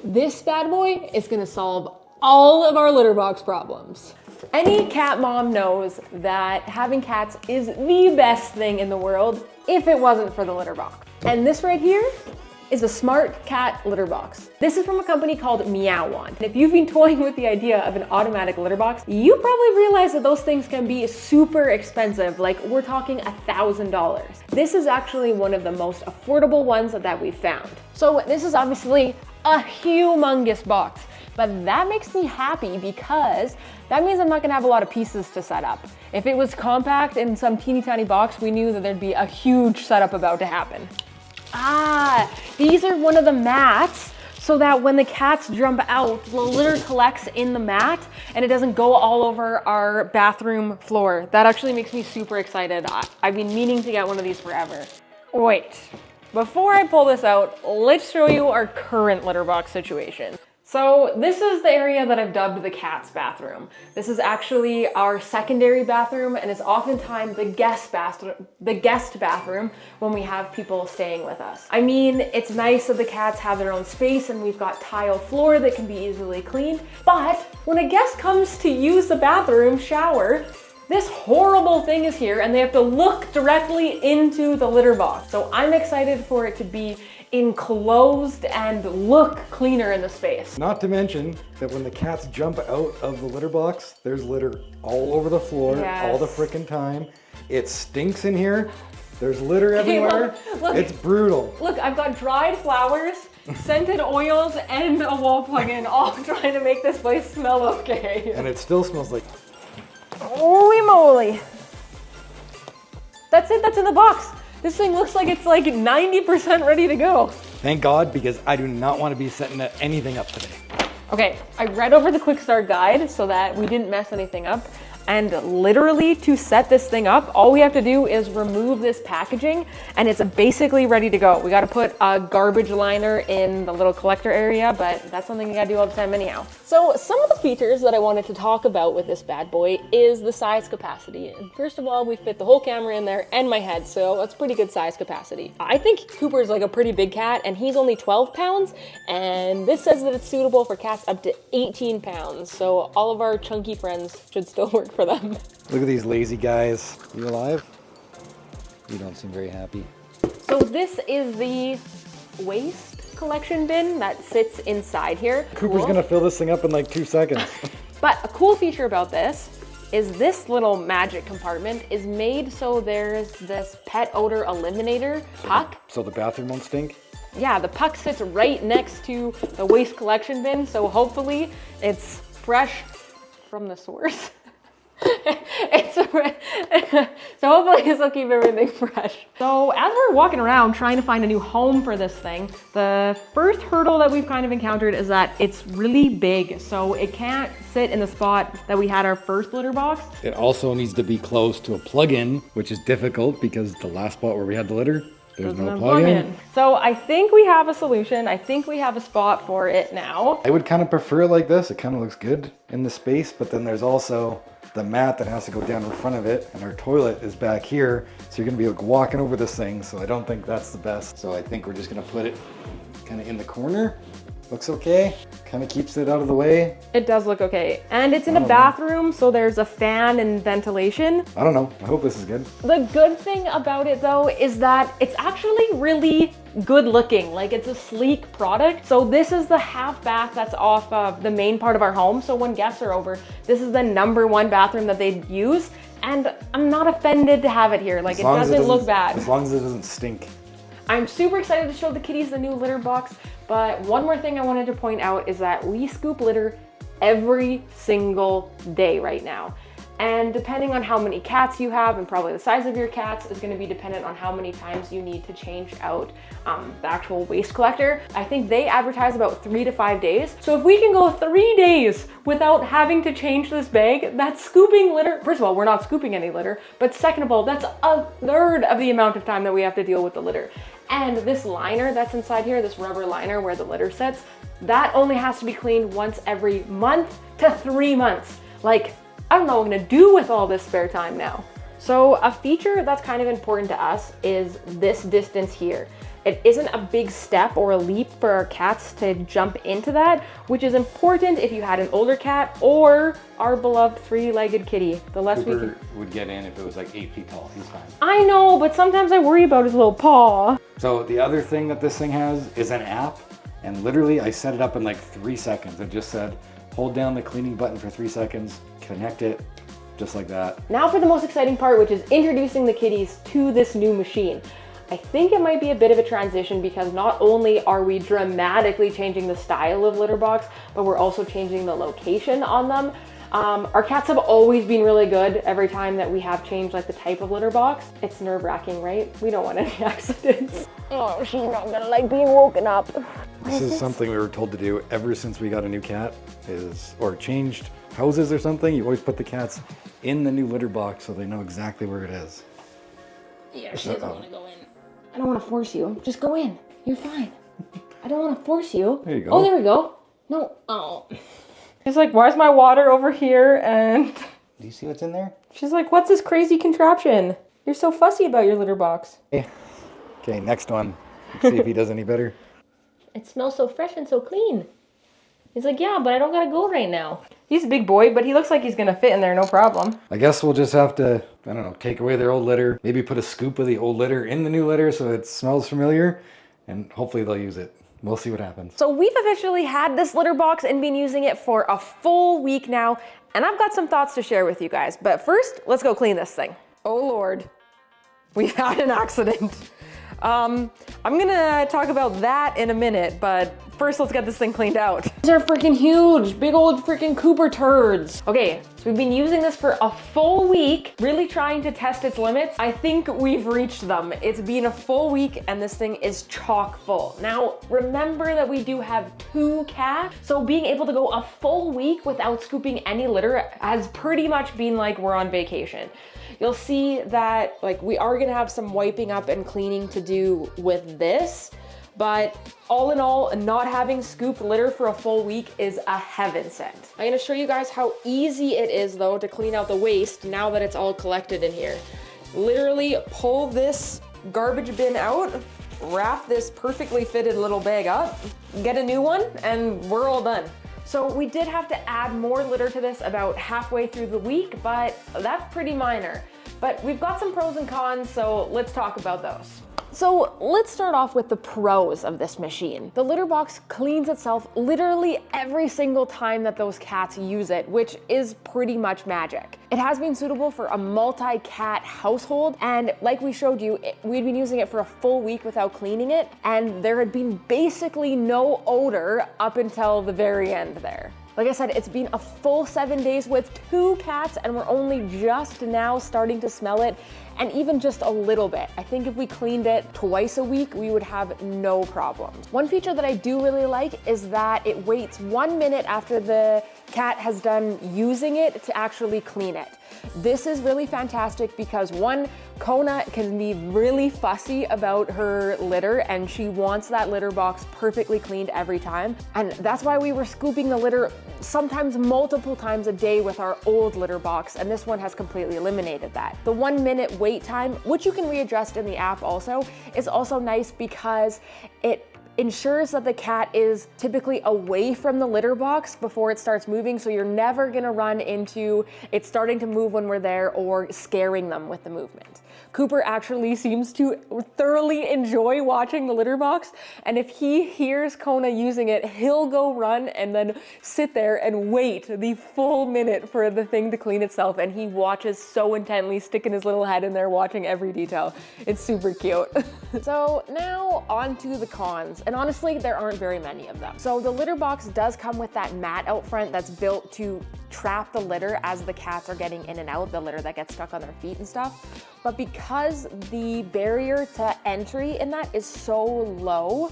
This bad boy is gonna solve all of our litter box problems. Any cat mom knows that having cats is the best thing in the world if it wasn't for the litter box. And this right here is a smart cat litter box. This is from a company called Meowon. And if you've been toying with the idea of an automatic litter box, you probably realize that those things can be super expensive. Like we're talking $1,000. This is actually one of the most affordable ones that we've found. So this is obviously a humongous box, but that makes me happy because that means I'm not gonna have a lot of pieces to set up. If it was compact in some teeny tiny box, we knew that there'd be a huge setup about to happen. Ah, these are one of the mats so that when the cats jump out, the litter collects in the mat and it doesn't go all over our bathroom floor. That actually makes me super excited. I've been meaning to get one of these forever. Wait, before I pull this out, let's show you our current litter box situation. So this is the area that I've dubbed the cat's bathroom. This is actually our secondary bathroom and it's oftentimes the guest bathroom when we have people staying with us. I mean, it's nice that the cats have their own space and we've got tile floor that can be easily cleaned, but when a guest comes to use the bathroom shower, this horrible thing is here and they have to look directly into the litter box. So I'm excited for it to be enclosed and look cleaner in the space. Not to mention that when the cats jump out of the litter box, there's litter all over the floor, all the frickin' time. It stinks in here. There's litter everywhere. Look, it's brutal. Look, I've got dried flowers, scented oils, and a wall plug-in, all trying to make this place smell okay. And it still smells like... Holy moly. That's it, that's in the box. This thing looks like it's like 90% ready to go. Thank God, because I do not want to be setting anything up today. Okay, I read over the quick start guide so that we didn't mess anything up. And literally to set this thing up, all we have to do is remove this packaging and it's basically ready to go. We got to put a garbage liner in the little collector area, but that's something you got to do all the time anyhow. So some of the features that I wanted to talk about with this bad boy is the size capacity. And first of all, we fit the whole camera in there and my head, so that's pretty good size capacity. I think Cooper's like a pretty big cat and he's only 12 pounds. And this says that it's suitable for cats up to 18 pounds. So all of our chunky friends should still work for them. Look at these lazy guys. You alive? You don't seem very happy. So this is the waste collection bin that sits inside here. Cooper's gonna fill this thing up in like 2 seconds. But a cool feature about this is this little magic compartment is made so there's this pet odor eliminator puck. So the bathroom won't stink? Yeah, the puck sits right next to the waste collection bin, so hopefully it's fresh from the source. So hopefully this will keep everything fresh. So as we're walking around trying to find a new home for this thing, the first hurdle that we've kind of encountered is that it's really big. So it can't sit in the spot that we had our first litter box. It also needs to be close to a plug-in, which is difficult because the last spot where we had the litter, there's no plug-in. So I think we have a solution. I think we have a spot for it now. I would kind of prefer it like this. It kind of looks good in the space, but then there's also the mat that has to go down in front of it, and our toilet is back here, so you're gonna be like walking over this thing, so I don't think that's the best. So I think we're just gonna put it kind of in the corner. Looks okay, kind of keeps it out of the way. It does look okay. And it's in a bathroom, so there's a fan and ventilation. I don't know, I hope this is good. The good thing about it though is that it's actually really good looking. Like it's a sleek product. So this is the half bath that's off of the main part of our home. So when guests are over, this is the #1 bathroom that they'd use. And I'm not offended to have it here. Like it doesn't look bad. As long as it doesn't stink. I'm super excited to show the kitties the new litter box, but one more thing I wanted to point out is that we scoop litter every single day right now. And depending on how many cats you have and probably the size of your cats is going to be dependent on how many times you need to change out the actual waste collector. I think they advertise about 3 to 5 days. So if we can go 3 days without having to change this bag, that's scooping litter. First of all, we're not scooping any litter, but second of all, that's 1/3 of the amount of time that we have to deal with the litter. And this liner that's inside here, this rubber liner where the litter sits, that only has to be cleaned once every month to 3 months. Like, I don't know what I'm gonna do with all this spare time now. So a feature that's kind of important to us is this distance here. it isn't a big step or a leap for our cats to jump into that, which is important if you had an older cat or our beloved three-legged kitty. The less we Cooper would get in if it was like 8 feet tall. He's fine. I know, but sometimes I worry about his little paw. So the other thing that this thing has is an app, and literally I set it up in like 3 seconds. It just said, hold down the cleaning button for 3 seconds, connect it, just like that. Now for the most exciting part, which is introducing the kitties to this new machine. I think it might be a bit of a transition because not only are we dramatically changing the style of Litterbox, but we're also changing the location on them. Our cats have always been really good every time that we have changed like the type of litter box. It's nerve-wracking, right? We don't want any accidents. Oh, she's not gonna like being woken up. This is something we were told to do ever since we got a new cat, or changed houses or something. You always put the cats in the new litter box so they know exactly where it is. Yeah, she doesn't want to go in. I don't want to force you. Just go in. You're fine. I don't want to force you. There you go. Oh, there we go. No. Oh. He's like, where's my water over here? And do you see what's in there? She's like, what's this crazy contraption? You're so fussy about your litter box. Okay, next one. Let's see if he does any better. It smells so fresh and so clean. He's like, yeah, but I don't gotta go right now. He's a big boy, but he looks like he's gonna fit in there, no problem. I guess we'll just have to, I don't know, take away their old litter, maybe put a scoop of the old litter in the new litter so it smells familiar, and hopefully they'll use it. We'll see what happens. So we've officially had this litter box and been using it for a full week now, and I've got some thoughts to share with you guys. But first, let's go clean this thing. Oh Lord, we've had an accident. I'm gonna talk about that in a minute, but first let's get this thing cleaned out. These are freaking huge, big old freaking Cooper turds. Okay, so we've been using this for a full week, really trying to test its limits. I think we've reached them. It's been a full week and this thing is chock full. Now, remember that we do have 2 cats, so being able to go a full week without scooping any litter has pretty much been like we're on vacation. You'll see that like we are gonna have some wiping up and cleaning to do with this, but all in all, not having scooped litter for a full week is a heaven sent. I'm gonna show you guys how easy it is though to clean out the waste now that it's all collected in here. Literally pull this garbage bin out, wrap this perfectly fitted little bag up, get a new one, and we're all done. So we did have to add more litter to this about halfway through the week, but that's pretty minor. But we've got some pros and cons, so let's talk about those. So let's start off with the pros of this machine. The litter box cleans itself literally every single time that those cats use it, which is pretty much magic. It has been suitable for a multi-cat household, and like we showed you, we'd been using it for a full week without cleaning it, and there had been basically no odor up until the very end there. Like I said, it's been a full 7 days with 2 cats and we're only just now starting to smell it, and even just a little bit. I think if we cleaned it twice a week, we would have no problems. One feature that I do really like is that it waits 1 minute after the cat has done using it to actually clean it. This is really fantastic because one, Kona can be really fussy about her litter and she wants that litter box perfectly cleaned every time. And that's why we were scooping the litter sometimes multiple times a day with our old litter box, and this one has completely eliminated that. The 1 minute wait time, which you can readjust in the app also, is also nice because it ensures that the cat is typically away from the litter box before it starts moving, so you're never gonna run into it starting to move when we're there or scaring them with the movement. Cooper actually seems to thoroughly enjoy watching the litter box, and if he hears Kona using it, he'll go run and then sit there and wait the full minute for the thing to clean itself, and he watches so intently, sticking his little head in there watching every detail. It's super cute. So now on to the cons, and honestly there aren't very many of them. So the litter box does come with that mat out front that's built to trap the litter as the cats are getting in and out, the litter that gets stuck on their feet and stuff. But because the barrier to entry in that is so low,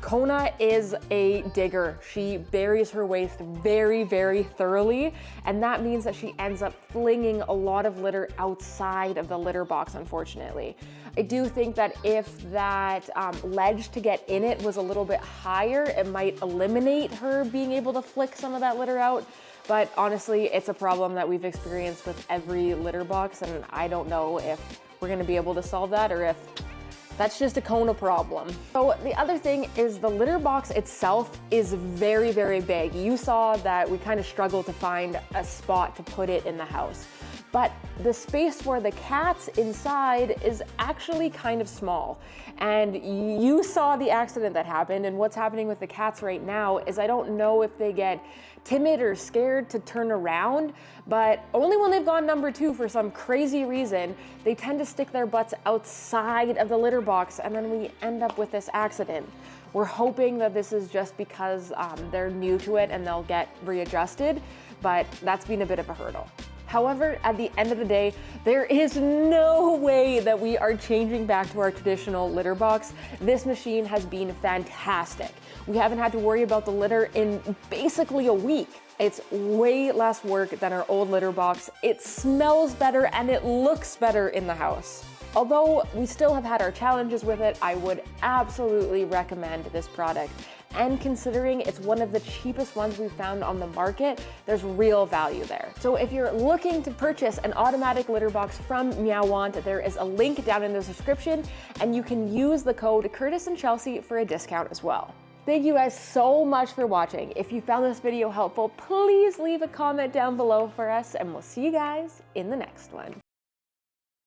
Kona is a digger. She buries her waste very, very thoroughly, and that means that she ends up flinging a lot of litter outside of the litter box, unfortunately. I do think that if that ledge to get in it was a little bit higher, it might eliminate her being able to flick some of that litter out. But honestly, it's a problem that we've experienced with every litter box, and I don't know if we're gonna be able to solve that or if That's just a Kona problem. So the other thing is the litter box itself is very, very big. You saw that we kind of struggled to find a spot to put it in the house. But the space for the cats inside is actually kind of small. And you saw the accident that happened, and what's happening with the cats right now is I don't know if they get timid or scared to turn around, but only when they've gone number 2 for some crazy reason, they tend to stick their butts outside of the litter box, and then we end up with this accident. We're hoping that this is just because they're new to it and they'll get readjusted, but that's been a bit of a hurdle. However, at the end of the day, there is no way that we are changing back to our traditional litter box. This machine has been fantastic. We haven't had to worry about the litter in basically a week. It's way less work than our old litter box. It smells better and it looks better in the house. Although we still have had our challenges with it, I would absolutely recommend this product. And considering it's one of the cheapest ones we've found on the market, there's real value there. So if you're looking to purchase an automatic litter box from Meowant, there is a link down in the description, and you can use the code Curtis and Chelsea for a discount as well. Thank you guys so much for watching. If you found this video helpful, please leave a comment down below for us, and we'll see you guys in the next one.